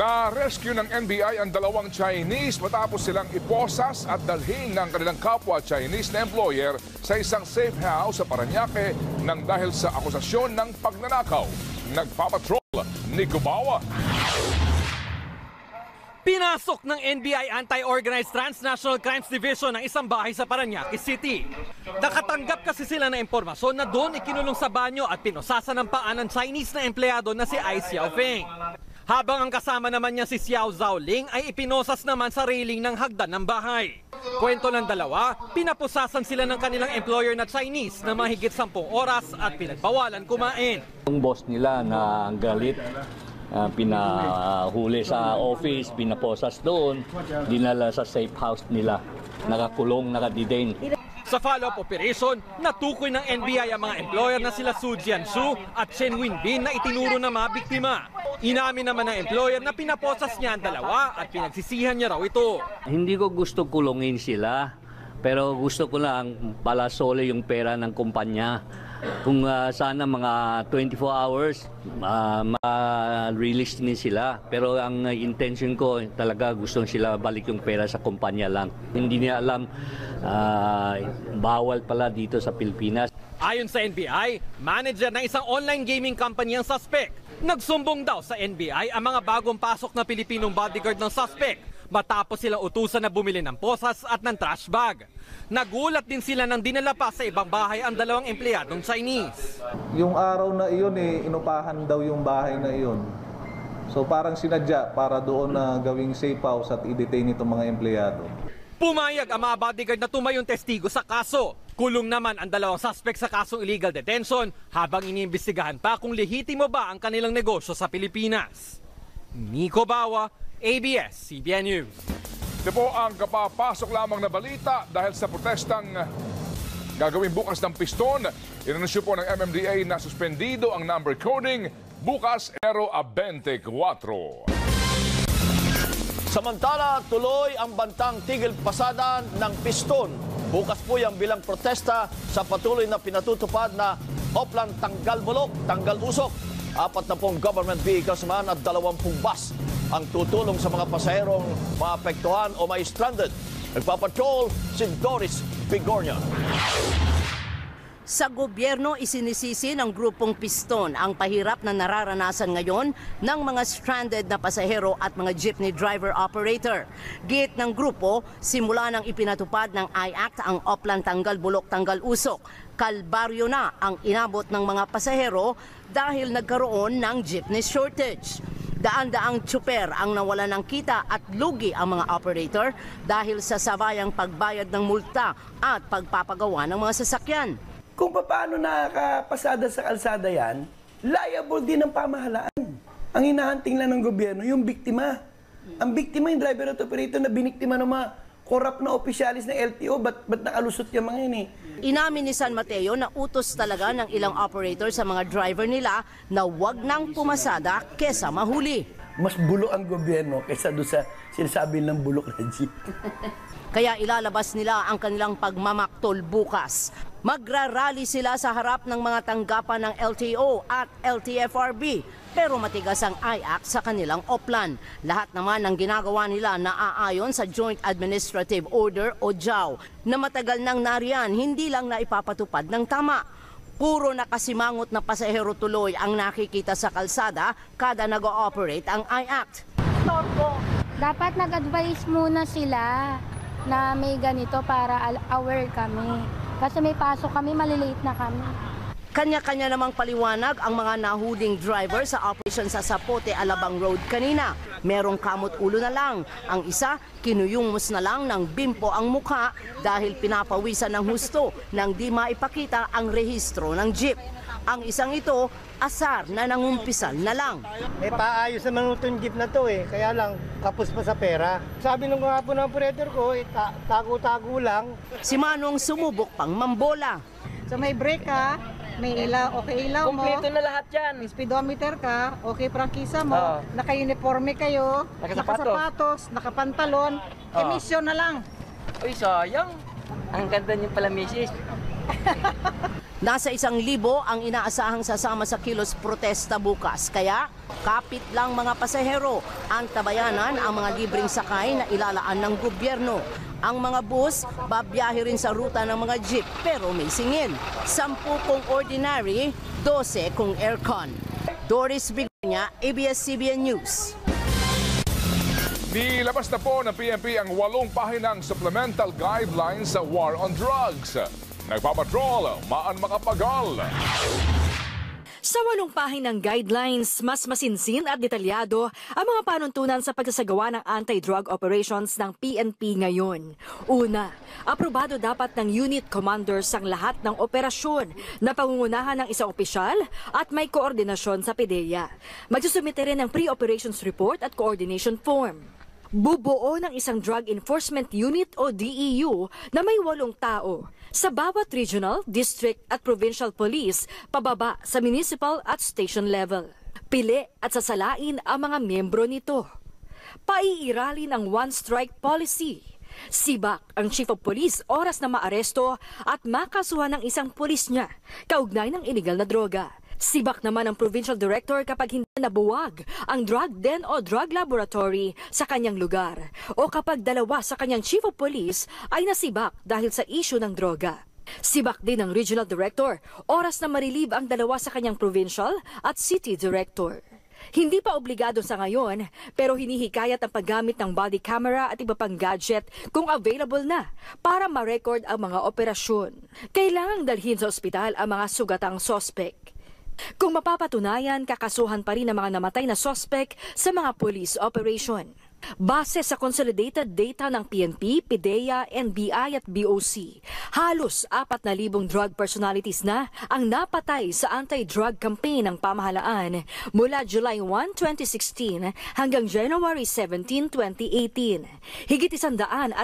Na-rescue ng NBI ang dalawang Chinese matapos silang iposas at dalhin ng kanilang kapwa Chinese na employer sa isang safe house sa Parañaque nang dahil sa akusasyon ng pagnanakaw. Nagpapatrol, Nico Bawa. Pinasok ng NBI Anti-Organized Transnational Crimes Division ang isang bahay sa Parañaque City. Nakatanggap kasi sila ng impormasyon na doon ikinulong sa banyo at pinosasa ng paa ng Chinese na empleyado na si Ai Xiaofeng. Habang ang kasama naman niya si Xiao Zaoling ay ipinosas naman sa railing ng hagdan ng bahay. Kwento ng dalawa, pinapusasan sila ng kanilang employer na Chinese na mahigit 10 oras at pinagbawalan kumain. Yung boss nila na galit, pinahuli sa office, pinaposas doon, dinala sa safe house nila, nakakulong, nakadetain. Sa follow-up operation, natukoy ng NBI ang mga employer na sila Su Jianxu at Chen Winbin na itinuro ng mga biktima. Inamin naman ng employer na pinaposas niya ang dalawa at pinagsisihan niya raw ito. Hindi ko gusto kulungin sila, pero gusto ko lang palasole yung pera ng kumpanya. Kung sana mga 24 hours, ma-release din sila. Pero ang intention ko, talaga gusto sila balik yung pera sa kumpanya lang. Hindi niya alam, bawal pala dito sa Pilipinas. Ayon sa NBI, manager ng isang online gaming company ang suspect. Nagsumbong daw sa NBI ang mga bagong pasok na Pilipinong bodyguard ng suspect matapos sila utusan na bumili ng posas at ng trash bag. Nagulat din sila nang dinala pa sa ibang bahay ang dalawang empleyadong Chinese. Yung araw na iyon, inupahan daw yung bahay na iyon. So parang sinadya para doon na gawing safe house at i-detain itong mga empleyado. Pumayag ang mga bodyguard na tumayong testigo sa kaso. Kulong naman ang dalawang suspect sa kasong illegal detention habang iniimbestigahan pa kung lehitimo ba ang kanilang negosyo sa Pilipinas. Nico Bawa, ABS-CBN News. Ito po ang kapapasok lamang na balita dahil sa protestang gagawin bukas ng piston. Inansyo po ng MMDA na suspendido ang number coding bukas Enero 24. Samantala, tuloy ang bantang tigil pasada ng piston. Bukas po yung bilang protesta sa patuloy na pinatutupad na Oplan Tanggal Bulok, Tanggal Usok. 40 government vehicles man at 20 bus ang tutulong sa mga pasaherong maapektuhan o ma-stranded. Nagpapatrol si Doris Bigornia. Sa gobyerno, isinisisi ng grupong Piston ang pahirap na nararanasan ngayon ng mga stranded na pasahero at mga jeepney driver operator. Giit ng grupo, simula nang ipinatupad ng I-Act ang Oplan Tanggal Bulok Tanggal Usok. Kalbaryo na ang inabot ng mga pasahero dahil nagkaroon ng jeepney shortage. Daan-daang tsuper ang nawala ng kita at lugi ang mga operator dahil sa sabayang pagbayad ng multa at pagpapagawa ng mga sasakyan. Kung paano nakakapasada sa kalsada yan, liable din ng pamahalaan. Ang hinahanting lang ng gobyerno, yung biktima. Ang biktima yung driver at operator na biniktima ng mga korap na opisyalis ng LTO, ba't nakalusot yung mga yun eh? Inamin ni San Mateo na utos talaga ng ilang operator sa mga driver nila na wag nang pumasada kesa mahuli. Mas bulo ang gobyerno kaysa doon sa sinasabi ng bulok na jeep. Kaya ilalabas nila ang kanilang pagmamaktol bukas. Magrarally sila sa harap ng mga tanggapan ng LTO at LTFRB pero matigas ang I-Act sa kanilang Oplan. Lahat naman ng ginagawa nila naaayon sa Joint Administrative Order o JAO na matagal nang nariyan, hindi lang na ipapatupad ng tama. Puro nakasimangot na pasahero tuloy ang nakikita sa kalsada kada nag-ooperate ang I-Act. Dapat nag-advise muna sila na may ganito para aware kami. Kasi may pasok kami, malilate na kami. Kanya-kanya namang paliwanag ang mga nahuling driver sa operation sa Zapote, Alabang Road kanina. Merong kamot ulo na lang. Ang isa, kinuyungmos na lang ng bimpo ang mukha dahil pinapawisan ng husto nang di maipakita ang rehistro ng jeep. Ang isang ito, asar na nangumpisal na lang. May paayos naman itong jeep na to eh, kaya lang kapos pa sa pera. Sabi nung mga po ng operator ko, tago-tago lang. Si Manong sumubok pang mambola. So may brake ka, may ilaw, okay ilaw mo. Kompleto na lahat yan. May speedometer ka, okay prangkisa mo, naka-uniforme kayo, nakasapatos, nakapantalon, emisyon na lang. Uy, sayang. Ang ganda niyo pala, misis. Nasa 1,000 ang inaasahang sasama sa kilos protesta bukas. Kaya kapit lang mga pasahero. Ang tabayanan ang mga libreng sakay na ilalaan ng gobyerno. Ang mga bus, babiyahe rin sa ruta ng mga jeep pero may singil. 10 kung ordinary, 12 kung aircon. Doris Bignia, ABS-CBN News. Nilabas na po ng PNP ang 8 pahinang supplemental guidelines sa war on drugs. Nagpapatrol, maan makapagal. Sa 8 pahinang guidelines, mas masinsin at detalyado ang mga panuntunan sa pagsasagawa ng anti-drug operations ng PNP ngayon. Una, aprobado dapat ng unit commanders ang lahat ng operasyon na pangungunahan ng isang opisyal at may koordinasyon sa PDEA. Magsusumite rin ng pre-operations report at coordination form. Bubuo ng isang Drug Enforcement Unit o DEU na may 8 tao sa bawat regional, district at provincial police pababa sa municipal at station level. Pili at sasalain ang mga membro nito. Paiiralin ang one-strike policy. Sibak ang Chief of Police oras na maaresto at makasuhan ng isang pulis niya kaugnay ng illegal na droga. Sibak naman ang Provincial Director kapag hindi nabuwag ang drug den o drug laboratory sa kanyang lugar o kapag 2 sa kanyang Chief of Police ay nasibak dahil sa issue ng droga. Sibak din ang Regional Director oras na ma-relieve ang 2 sa kanyang Provincial at City Director. Hindi pa obligado sa ngayon pero hinihikayat ang paggamit ng body camera at iba pang gadget kung available na para ma-record ang mga operasyon. Kailangang dalhin sa ospital ang mga sugatang sospek. Kung mapapatunayan, kakasuhan pa rin ang mga namatay na suspect sa mga police operation. Base sa consolidated data ng PNP, PDEA, NBI at BOC, halos 4,000 drug personalities na ang napatay sa anti-drug campaign ng pamahalaan mula July 1, 2016 hanggang January 17, 2018. Higit 119,000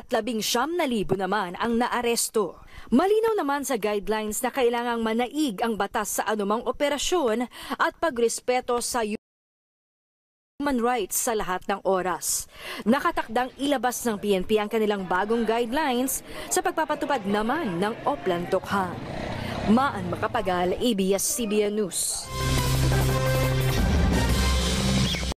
naman ang naaresto. Malinaw naman sa guidelines na kailangang manaig ang batas sa anumang operasyon at pagrespeto sa human rights sa lahat ng oras. Nakatakdang ilabas ng PNP ang kanilang bagong guidelines sa pagpapatupad naman ng Oplan Tokhang. Maan Makapagal, ABS-CBN News.